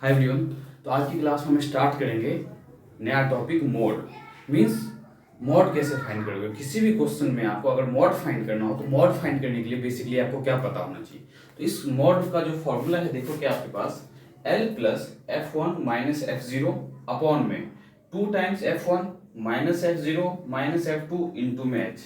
Hi everyone. तो आज की क्लास में हम स्टार्ट करेंगे नया टॉपिक मोड। मींस मोड कैसे फाइंड करोगे। किसी भी क्वेश्चन में आपको अगर मोड फाइंड करना हो तो मोड फाइंड करने के लिए बेसिकली आपको क्या पता होना चाहिए। तो इस मोड का जो फॉर्मूला है देखो क्या आपके पास L plus F1 minus F0 upon में 2 times F1 minus F0 minus F2 into में H।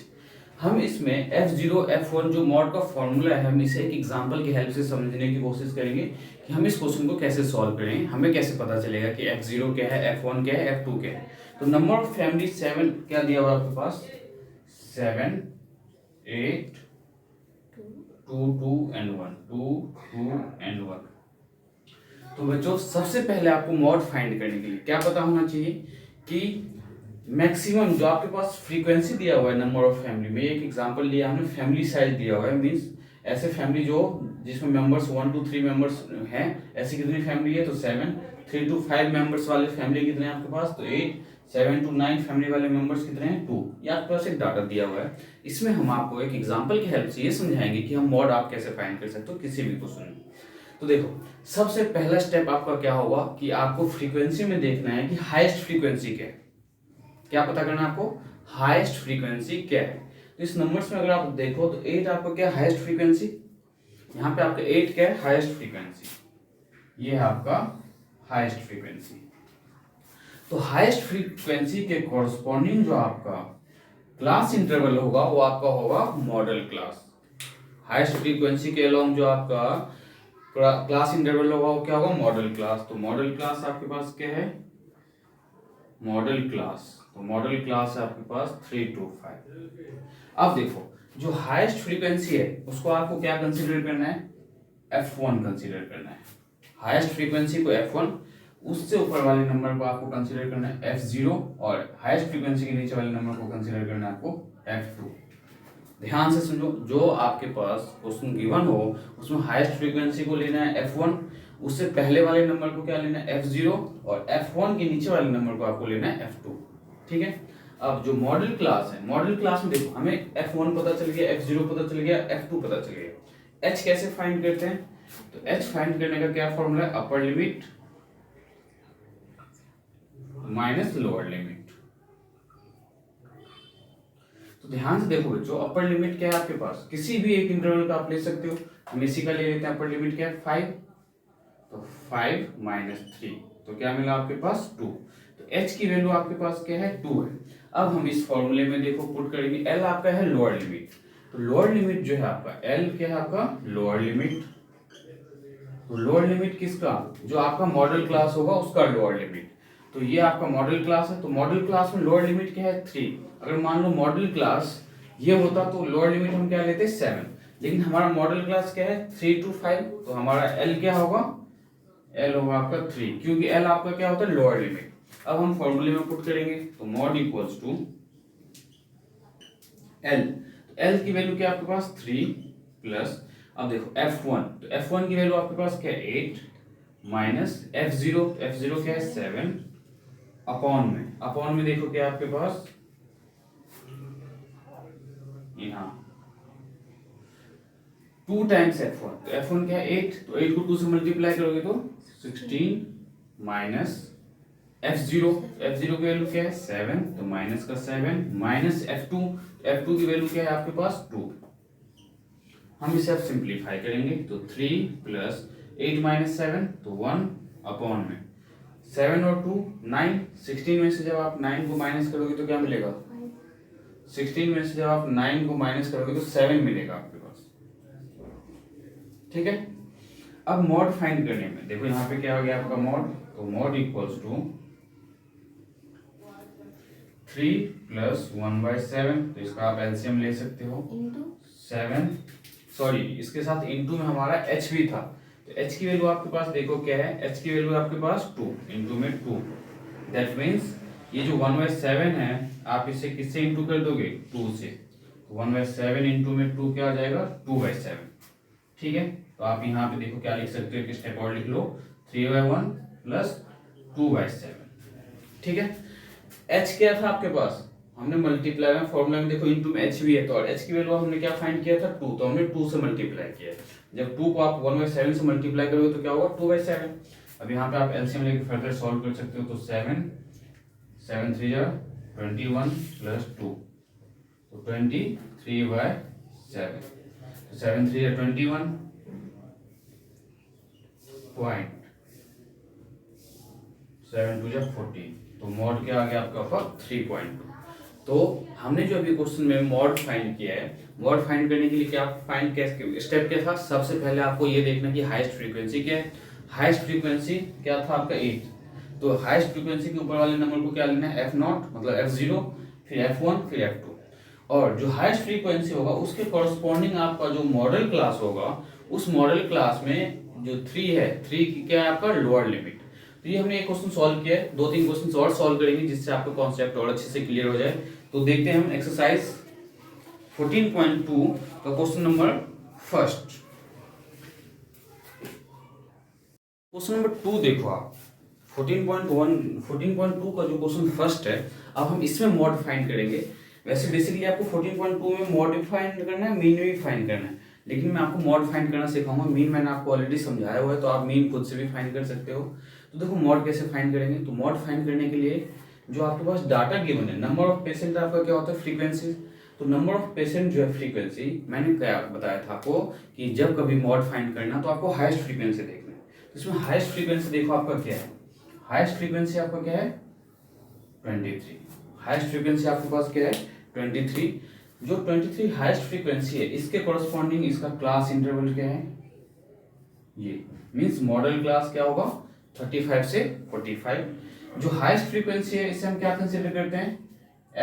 हम इसमें F0 F1 जो मॉड का फॉर्मूला है हम इसे एक एग्जांपल की हेल्प से समझने की कोशिश करेंगे कि हम इस क्वेश्चन को कैसे सॉल्व करें। हमें कैसे पता चलेगा कि F0 क्या है, F1 क्या है, F2 क्या है। तो नंबर ऑफ फैमिली 7 क्या दिया हुआ आपके पास 7 8 2 2 एंड 1 2 2 एंड 1। तो बच्चों सबसे पहले आपको मॉड फाइंड करने के लिए क्या पता होना चाहिए कि मैक्सिमम जो आपके पास फ्रीक्वेंसी दिया हुआ है नंबर ऑफ फैमिली में। एक एग्जांपल लिया हमने, फैमिली साइज दिया हुआ है। मींस ऐसे फैमिली जो जिसमें मेंबर्स 1 to 3 मेंबर्स हैं, ऐसी कितनी फैमिली है तो 7। 3 to 5 मेंबर्स वाले फैमिली कितने हैं आपके पास तो 8। 7 to 9 फैमिली वाले मेंबर्स कितने हैं 2। ये आपके पास एक डाटा दिया हुआ है। इसमें हम आपको एक एग्जाम्पल की हेल्प से ये समझाएंगे कि हम मॉड आप कैसे फाइंड कर सकते हो किसी भी क्वेश्चन में। तो देखो सबसे पहला स्टेप आपका क्या होगा कि आपको फ्रीक्वेंसी में देखना है कि हाईएस्ट फ्रीक्वेंसी क्या है। क्या पता करना है आपको, हाईएस्ट फ्रीक्वेंसी क्या है। तो इस नंबर्स में अगर आप देखो तो 8 आपका क्या हाईएस्ट फ्रीक्वेंसी, यहाँ पे आपका 8 क्या है हाईएस्ट फ्रीक्वेंसी, ये है आपका हाईएस्ट फ्रीक्वेंसी। तो हाईएस्ट फ्रीक्वेंसी के कॉरस्पॉन्डिंग जो आपका क्लास इंटरवल होगा वो आपका होगा मॉडल क्लास। हाईएस्ट फ्रीक्वेंसी के अलोंग जो आपका क्लास इंटरवल होगा वो क्या होगा मॉडल क्लास। तो मॉडल क्लास आपके पास क्या है मॉडल क्लास। तो मॉडल क्लास है आपके पास 3 to 5। अब देखो जो हाईएस्ट फ्रीक्वेंसी है उसको आपको क्या कंसीडर करना है F1 कंसीडर करना है। हाईएस्ट फ्रीक्वेंसी को F1, उससे ऊपर वाले नंबर को आपको कंसीडर करना है F0 और हाईएस्ट फ्रीक्वेंसी के नीचे वाले नंबर को कंसीडर करना है आपको F2। ध्यान से सुनो, जो आपके पास क्वेश्चन गिवन हो उसमें हाईएस्ट फ्रीक्वेंसी को लेना है F1, उससे पहले वाले नंबर को क्या लेना है F0 और F1 के नीचे वाले नंबर को आपको लेना है F2। ठीक है। अब जो मॉडल क्लास है, मॉडल क्लास में देखो हमें F1 पता चल गया, F0 पता चल गया, F2 पता चल गया। H कैसे फाइंड करते हैं तो H फाइंड करने का क्या फॉर्मूला है upper limit minus lower limit. तो ध्यान से देखो बच्चों अपर लिमिट क्या है आपके पास, किसी भी एक इंटरवल का आप ले सकते हो। हम इसी का ले लेते हैं अपर लिमिट क्या है 5। तो 5 माइनस 3 तो क्या मिला आपके पास 2। तो h की वैल्यू आपके पास क्या है 2 है। अब हम इस फॉर्मूले में देखो पुट करेंगे, l आपका है लोअर लिमिट। तो लोअर लिमिट जो है आपका l क्या है आपका लोअर लिमिट। तो लोअर लिमिट किसका, जो आपका मॉडल क्लास होगा उसका लोअर लिमिट। तो ये आपका मॉडल क्लास है, तो मॉडल क्लास में लोअर लिमिट क्या है 3। अगर मान लो मॉडल क्लास ये होता तो लोअर लिमिट हम क्या लेते 7, लेकिन हमारा मॉडल क्लास क्या है 3 to 5। तो हमारा l क्या होगा L होगा आपका 3, क्योंकि L आपका क्या होता है लोअर लिमिट। अब हम फॉर्मूले में पुट करेंगे तो मॉड इक्वल्स टू L। तो L की वैल्यू क्या आपके पास 3 प्लस, अब देखो F1, तो F1 की वैल्यू आपके पास क्या है 8 माइनस F0, F0 क्या है 7 अपॉन में देखो क्या आपके पास यहाँ 2 टाइम्स F1। तो F1 क्या है 8, तो 8 को 2 से मल्टीप्लाई करोगे तो 16 माइनस F0, F0 की वैल्यू क्या है 7, तो माइनस का 7 माइनस F2, F2 की वैल्यू क्या है आपके पास 2। हम इसे अब सिंप्लीफाई करेंगे तो 3 प्लस 8 माइनस 7 तो 1 अपॉन में 7 और 2 9। 16 में से जब आप 9 को माइनस करोगे तो क्या मिलेगा 16 में से जब आप 9 को माइनस करोगे तो 7 मिलेगा आपके पास। ठीक है। अब मॉड फाइंड करने में देखो यहाँ पे क्या हो गया आपका मॉड, तो मॉड इक्वल्स टू 3 प्लस 1/7, तो इसका आप एलसीएम ले सकते हो 7, सॉरी इसके साथ इनटू में हमारा h भी था। तो h की वैल्यू आपके पास देखो क्या है, h की वैल्यू आपके पास 2 इनटू में 2। दैट मींस ये जो 1/7 है आप इसे किससे इनटू कर दोगे 2 से। तो 1/7 इनटू में 2 क्या आ जाएगा 2/7। ठीक है। तो आप यहाँ पे देखो क्या लिख सकते हो, एक स्टेप और लिख लो 3/1 प्लस 2/7। ठीक है। h क्या था आपके पास, हमने मल्टीप्लाई में फॉर्मूला में देखो इनटू में h भी है, तो और h की वैल्यू हमने क्या फाइंड किया था 2, तो हमने 2 से मल्टीप्लाई किया। जब 2 को आप 1/7 से मल्टीप्लाई करोगे तो क्या होगा 2/7। अब यहाँ पे आप एलसीएम लेके फर्दर सॉल्व कर सकते हो। तो 7 3 जा 21 प्लस 2 तो 23/7। तो 7 3 जा 21 पॉइंट 7 2 जा 40। तो मॉड क्या आ गया आपका ऊपर 3.2। तो हमने जो अभी क्वेश्चन में मॉड फाइंड किया है, मॉड फाइंड करने के लिए क्या फाइंड कैसे स्टेप क्या था, सबसे पहले आपको ये देखना कि हाईएस्ट फ्रीक्वेंसी क्या है। हाईएस्ट फ्रीक्वेंसी क्या था आपका 8। तो हाईएस्ट फ्रीक्वेंसी के ऊपर वाले नंबर को क्या लेना है f0 मतलब f0 फिर f1 फिर f2। और जो हाईएस्ट फ्रीक्वेंसी होगा उसके कॉरस्पॉन्डिंग आपका जो मॉडल क्लास होगा, उस मॉडल क्लास में जो 3 है, 3 की क्या है आपका लोअर लिमिट। तो ये हमने एक क्वेश्चन सॉल्व किया है, 2-3 क्वेश्चन और सॉल्व करेंगे जिससे आपका कॉन्सेप्ट और अच्छे से क्लियर हो जाए। तो देखते हैं हम एक्सरसाइज 14.2 का question number first. Question number 2 देखो आप 14.2 का जो क्वेश्चन फर्स्ट है, अब हम इसमें मॉड फाइंड करेंगे। वैसे बेसिकली आपको 14.2 में मॉड भी फाइंड करना है, मीन भी फाइंड करना है, लेकिन मैं आपको मॉड फाइंड करना सिखाऊंगा। मीन मैंने आपको ऑलरेडी समझाया हुआ है, तो आप मीन खुद से भी फाइंड कर सकते हो। तो देखो मॉड कैसे फाइंड करेंगे। तो मॉड फाइंड करने के लिए जो आपके पास डाटा गिवन है, नंबर ऑफ पेशेंट आपका क्या होता है फ्रीक्वेंसी। तो नंबर ऑफ पेशेंट जो है फ्रीक्वेंसी, मैंने क्या बताया था आपको कि जब कभी मॉड फाइंड करना तो आपको हाईएस्ट फ्रीक्वेंसी देखना है। तो इसमें हाईएस्ट फ्रीक्वेंसी देखो आपका क्या है, हाईएस्ट फ्रीक्वेंसी आपका क्या है 23। हाईएस्ट फ्रीक्वेंसी आपके पास क्या है 23। जो 23 हाईएस्ट फ्रीक्वेंसी है, इसके कॉरस्पॉन्डिंग इसका क्लास इंटरवल क्या है, ये मींस मॉडल क्लास क्या होगा 35 से 45। जो हाईएस्ट फ्रीक्वेंसी है इसे हम क्या कंसीडर करते हैं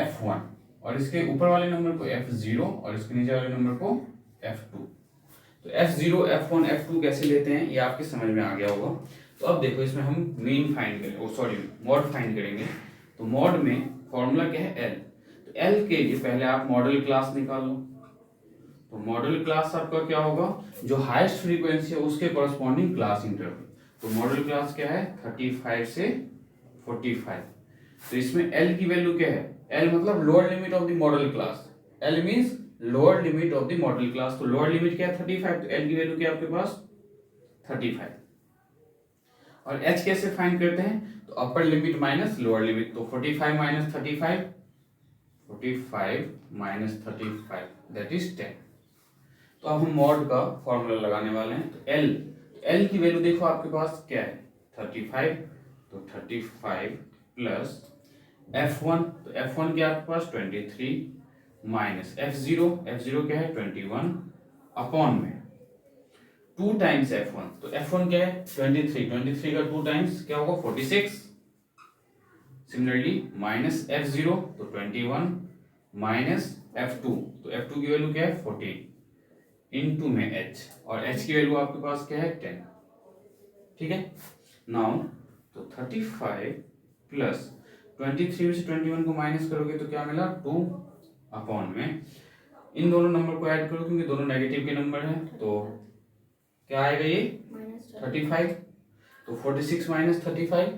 f1, और इसके ऊपर वाले नंबर को f0 और इसके नीचे वाले नंबर को f2। तो f0 f1 f2 कैसे लेते हैं ये आपके समझ में आ गया होगा। तो अब देखो इसमें हम मीन फाइंड करेंगे, मॉड फाइंड करेंगे। तो मॉड में फॉर्मूला क्या है l। तो l के लिए पहले आप मॉडल क्लास निकालो। तो मॉडल क्लास आपका क्या होगा, जो हाईएस्ट फ्रीक्वेंसी है उसके कॉरस्पॉन्डिंग क्लास इंटरवल। तो मॉडल क्लास क्या है 35 से 45। तो इसमें L की वैल्यू क्या है, L मतलब lower limit of the model class, L means lower limit of the model class. तो लोअर लिमिट क्या है 35, तो L की वैल्यू क्या है आपके पास 35। और H कैसे फाइंड करते हैं, तो upper limit minus lower limit. तो 45 माइनस 35, 45 माइनस 35 दैट इज 10। तो अब हम मॉड का फॉर्मूला लगाने वाले हैं। तो L की वैल्यू देखो आपके पास क्या है 35। तो 35 प्लस f1, तो f1 क्या है आपके पास 23 माइनस f0 क्या है 21 अपॉन में 2 टाइम्स f1। तो f1 क्या है 23 का 2 टाइम्स क्या होगा 46। सिमिलरली माइनस f0 तो 21 माइनस f2, तो f2 की वैल्यू क्या है 14 इनटू में h, और h की वैल्यू आपके पास क्या है 10। ठीक है, नाउ तो 35 प्लस 23 में से 21 को माइनस करोगे तो क्या मिला 2 अपॉन में इन दोनों नंबर को ऐड करो क्योंकि दोनों नेगेटिव के नंबर हैं। तो क्या आएगा ये 35। तो 46 माइनस 35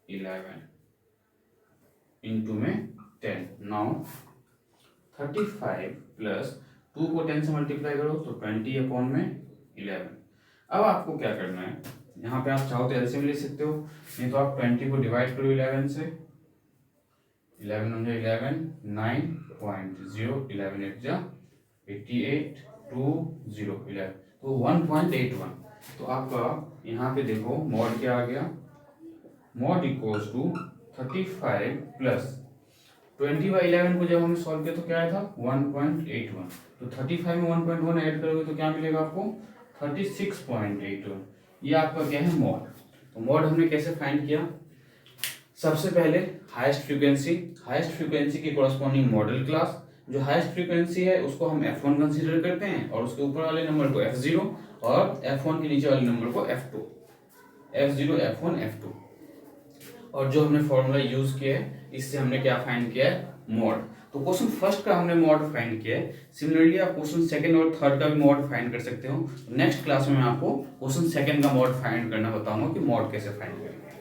11 इनटू में 10। नाउ 35 प्लस 2 को 10 से मल्टीप्लाई करो तो 20 अपॉन में 11। अब आपको क्या करना है, यहाँ पे आप चाहो तो एलसीएम ले सकते हो, नहीं तो आप 20 को डिवाइड करो 11 से। 11 हो जाए 11 9.0 11 8 जा 88 2 0 11 तो 1.81। तो आपका यहाँ पे देखो मॉड क्या आ गया, मॉड इक्वल्स टू 35 प्लस 20/11 को जब हमने सॉल्व किया तो क्या आया था 1.81। तो 35 में 1.1 ऐड करोगे तो क्या मिलेगा आपको 36.81। ये आपका क्या है मॉड। तो मॉड हमने कैसे फाइंड किया, सबसे पहले हाईएस्ट फ्रीक्वेंसी के कॉरस्पॉन्डिंग मॉडल क्लास। जो हाईएस्ट फ्रीक्वेंसी है उसको हम f1 कंसीडर करते हैं और उसके ऊपर वाले नंबर को f0 और f1 के नीचे वाले नंबर को f2, f0 f1 f2। और जो हमने फॉर्मूला यूज किया है इससे हमने क्या फाइंड किया है मॉड। तो क्वेश्चन फर्स्ट का हमने मॉड फाइंड किया है। सिमिलरली आप क्वेश्चन सेकंड और थर्ड का भी मॉड फाइंड कर सकते हो। नेक्स्ट क्लास में मैं आपको क्वेश्चन सेकंड का मॉड फाइंड करना बताऊंगा कि मॉड कैसे फाइंड करेंगे।